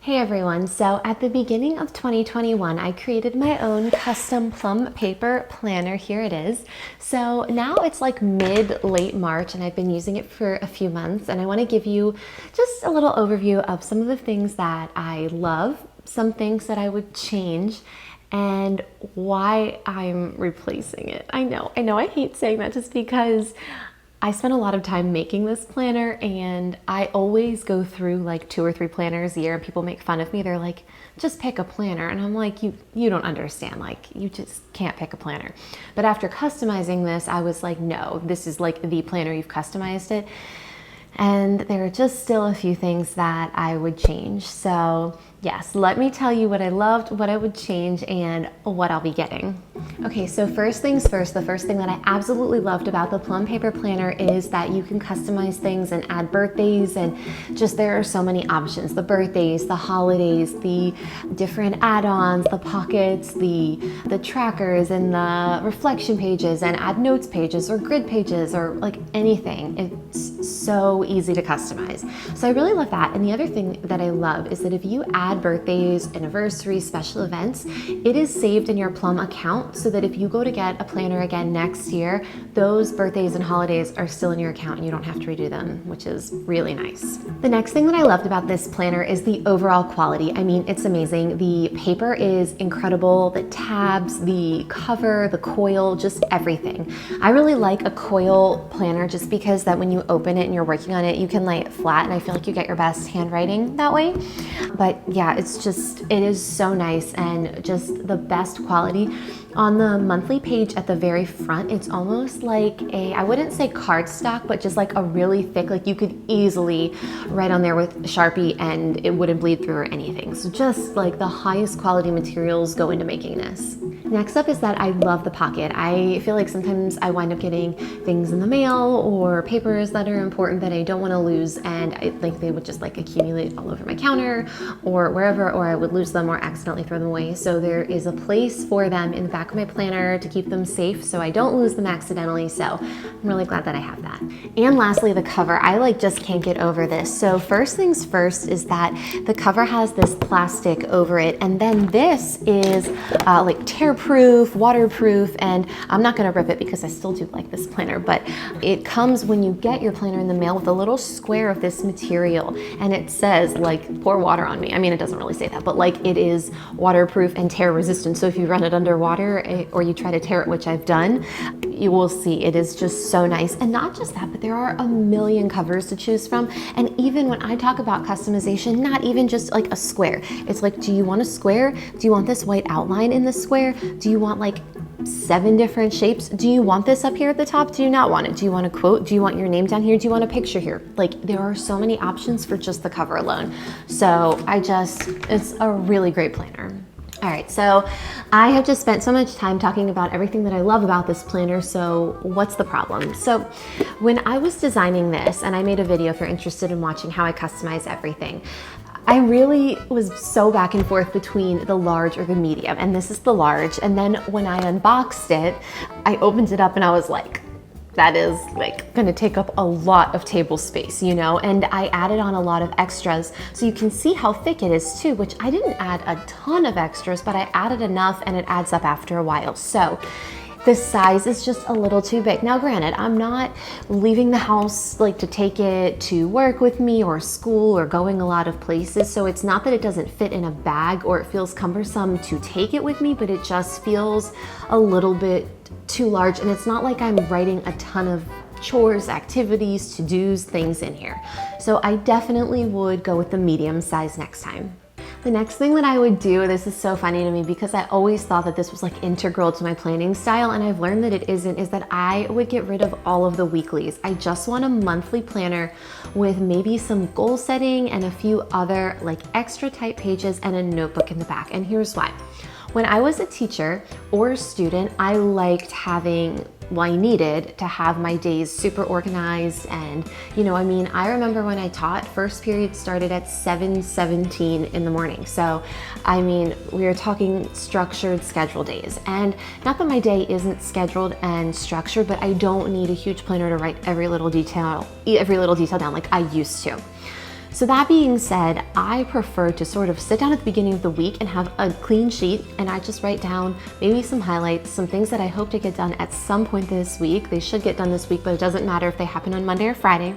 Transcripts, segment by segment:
Hey everyone, so at the beginning of 2021, I created my own custom Plum Paper Planner. Here it is. So now it's like late March and I've been using it for a few months, and I want to give you just a little overview of some of the things that I love, some things that I would change, and why I'm replacing it. I know, I hate saying that just because I spent a lot of time making this planner, and I always go through like 2 or 3 planners a year, and people make fun of me. They're like, just pick a planner. And I'm like, you don't understand. Like, you just can't pick a planner. But after customizing this, I was like, no, this is like the planner. You've customized it. And there are just still a few things that I would change. So yes, let me tell you what I loved, what I would change, and what I'll be getting. Okay, so first things first, the first thing that I absolutely loved about the Plum Paper Planner is that you can customize things and add birthdays, and just there are so many options. The birthdays, the holidays, the different add-ons, the pockets, the trackers, and the reflection pages, and add notes pages or grid pages or like anything. It's so easy to customize. So I really love that. And the other thing that I love is that if you add birthdays, anniversaries, special events, it is saved in your Plum account, so that if you go to get a planner again next year, those birthdays and holidays are still in your account and you don't have to redo them, which is really nice. The next thing that I loved about this planner is the overall quality. I mean, it's amazing. The paper is incredible, the tabs, the cover, the coil, just everything. I really like a coil planner just because that when you open it and you're working on it, you can lay it flat, and I feel like you get your best handwriting that way. But yeah, it is so nice and just the best quality. On the monthly page at the very front, it's almost like I wouldn't say cardstock, but just like a really thick, like you could easily write on there with Sharpie and it wouldn't bleed through or anything. So just like the highest quality materials go into making this. Next up is that I love the pocket. I feel like sometimes I wind up getting things in the mail or papers that are important that I don't want to lose, and I think they would just like accumulate all over my counter or wherever, or I would lose them or accidentally throw them away. So there is a place for them in the back of my planner to keep them safe so I don't lose them accidentally. So I'm really glad that I have that. And lastly, the cover. I just can't get over this. So first things first is that the cover has this plastic over it, and then this is like tear-proof, waterproof, and I'm not gonna rip it because I still do like this planner, but it comes when you get your planner in the mail with a little square of this material, and it says like, pour water on me. I mean, it doesn't really say that, but like it is waterproof and tear resistant. So if you run it under water or you try to tear it, which I've done, you will see it is just so nice. And not just that, but there are a million covers to choose from. And even when I talk about customization, not even just like a square, it's like, do you want a square? Do you want this white outline in the square? Do you want like 7 different shapes? Do you want this up here at the top? Do you not want it? Do you want a quote? Do you want your name down here? Do you want a picture here? Like, there are so many options for just the cover alone. So it's a really great planner. All right, so I have just spent so much time talking about everything that I love about this planner, so what's the problem? So when I was designing this, and I made a video if you're interested in watching how I customize everything, I really was so back and forth between the large or the medium, and this is the large. And then when I unboxed it, I opened it up and I was like, that is like gonna take up a lot of table space, you know? And I added on a lot of extras, so you can see how thick it is too, which I didn't add a ton of extras, but I added enough and it adds up after a while. So the size is just a little too big. Now granted, I'm not leaving the house like to take it to work with me or school or going a lot of places, so it's not that it doesn't fit in a bag or it feels cumbersome to take it with me, but it just feels a little bit too large. And it's not like I'm writing a ton of chores, activities, to-dos, things in here. So I definitely would go with the medium size next time. The next thing that I would do, this is so funny to me because I always thought that this was like integral to my planning style, and I've learned that it isn't, is that I would get rid of all of the weeklies. I just want a monthly planner with maybe some goal setting and a few other like extra type pages and a notebook in the back. And here's why. When I was a teacher or a student, I liked having, well, I needed to have my days super organized. And I remember when I taught, first period started at 7:17 in the morning. So we are talking structured schedule days. And not that my day isn't scheduled and structured, but I don't need a huge planner to write every little detail down like I used to. So that being said, I prefer to sort of sit down at the beginning of the week and have a clean sheet, and I just write down maybe some highlights, some things that I hope to get done at some point this week. They should get done this week, but it doesn't matter if they happen on Monday or Friday.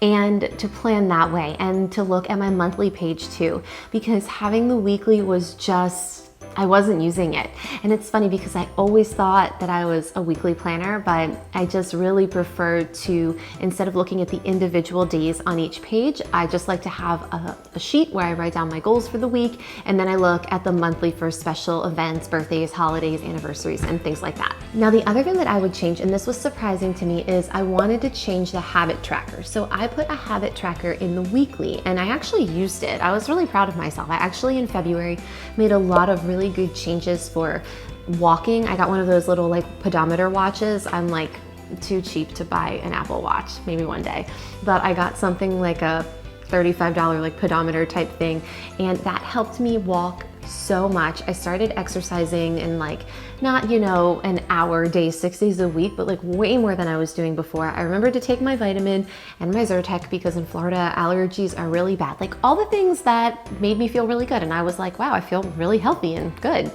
And to plan that way, and to look at my monthly page too, because having the weekly was just, I wasn't using it. And it's funny because I always thought that I was a weekly planner, but I just really prefer to, instead of looking at the individual days on each page, I just like to have a sheet where I write down my goals for the week, and then I look at the monthly for special events, birthdays, holidays, anniversaries, and things like that. Now, the other thing that I would change, and this was surprising to me, is I wanted to change the habit tracker. So I put a habit tracker in the weekly, and I actually used it. I was really proud of myself. I actually, in February, made a lot of really good changes for walking. I got one of those little like pedometer watches. I'm like too cheap to buy an Apple Watch, maybe one day, but I got something like a $35 like pedometer type thing, and that helped me walk so much. I started exercising in like, not, you know, an hour day, 6 days a week, but like way more than I was doing before. I remembered to take my vitamin and my Zyrtec because in Florida, allergies are really bad. Like all the things that made me feel really good. And I was like, wow, I feel really healthy and good.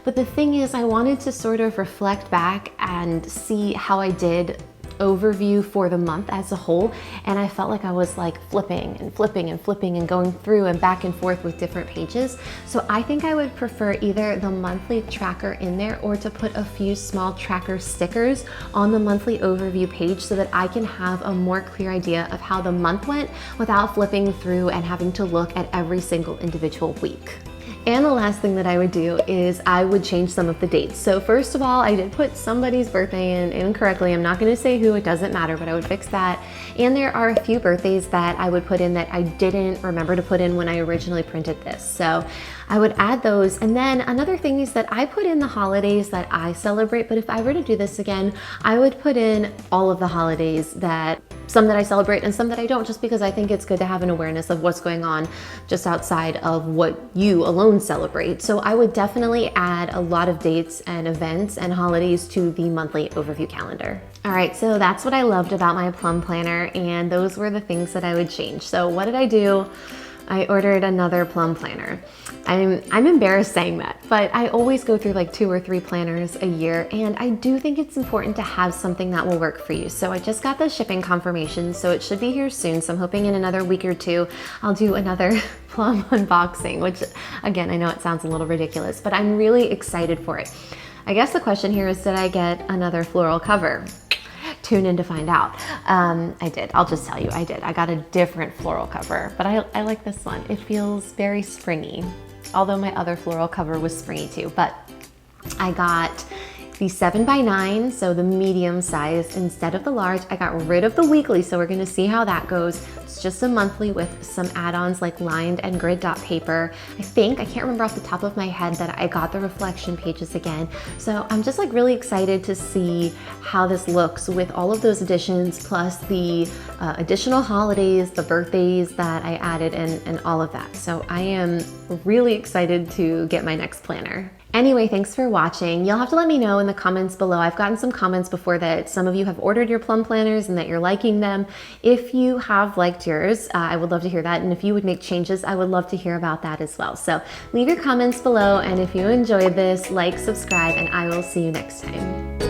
But the thing is, I wanted to sort of reflect back and see how I did overview for the month as a whole, and I felt like I was like flipping and flipping and flipping and going through and back and forth with different pages. So I think I would prefer either the monthly tracker in there, or to put a few small tracker stickers on the monthly overview page so that I can have a more clear idea of how the month went without flipping through and having to look at every single individual week. And the last thing that I would do is I would change some of the dates. So first of all, I did put somebody's birthday in incorrectly. I'm not going to say who, it doesn't matter, but I would fix that. And there are a few birthdays that I would put in that I didn't remember to put in when I originally printed this. So I would add those. And then another thing is that I put in the holidays that I celebrate, but if I were to do this again, I would put in all of the holidays, that some that I celebrate and some that I don't, just because I think it's good to have an awareness of what's going on just outside of what you alone celebrate. So I would definitely add a lot of dates and events and holidays to the monthly overview calendar. All right, so that's what I loved about my Plum Planner, and those were the things that I would change. So what did I do? I ordered another Plum Planner. I'm embarrassed saying that, but I always go through like 2 or 3 planners a year, and I do think it's important to have something that will work for you. So I just got the shipping confirmation, so it should be here soon. So I'm hoping in another week or 2, I'll do another Plum unboxing, which again, I know it sounds a little ridiculous, but I'm really excited for it. I guess the question here is, did I get another floral cover? Tune in to find out. I did. I'll just tell you, I did. I got a different floral cover, but I like this one. It feels very springy, although my other floral cover was springy too. But I got the 7x9, so the medium size instead of the large. I got rid of the weekly, so we're gonna see how that goes. It's just a monthly with some add-ons like lined and grid dot paper. I can't remember off the top of my head, that I got the reflection pages again. So I'm just like really excited to see how this looks with all of those additions, plus the additional holidays, the birthdays that I added, and all of that. So I am really excited to get my next planner. Anyway, thanks for watching. You'll have to let me know in the comments below. I've gotten some comments before that some of you have ordered your Plum Planners and that you're liking them. If you have liked yours, I would love to hear that. And if you would make changes, I would love to hear about that as well. So leave your comments below. And if you enjoyed this, like, subscribe, and I will see you next time.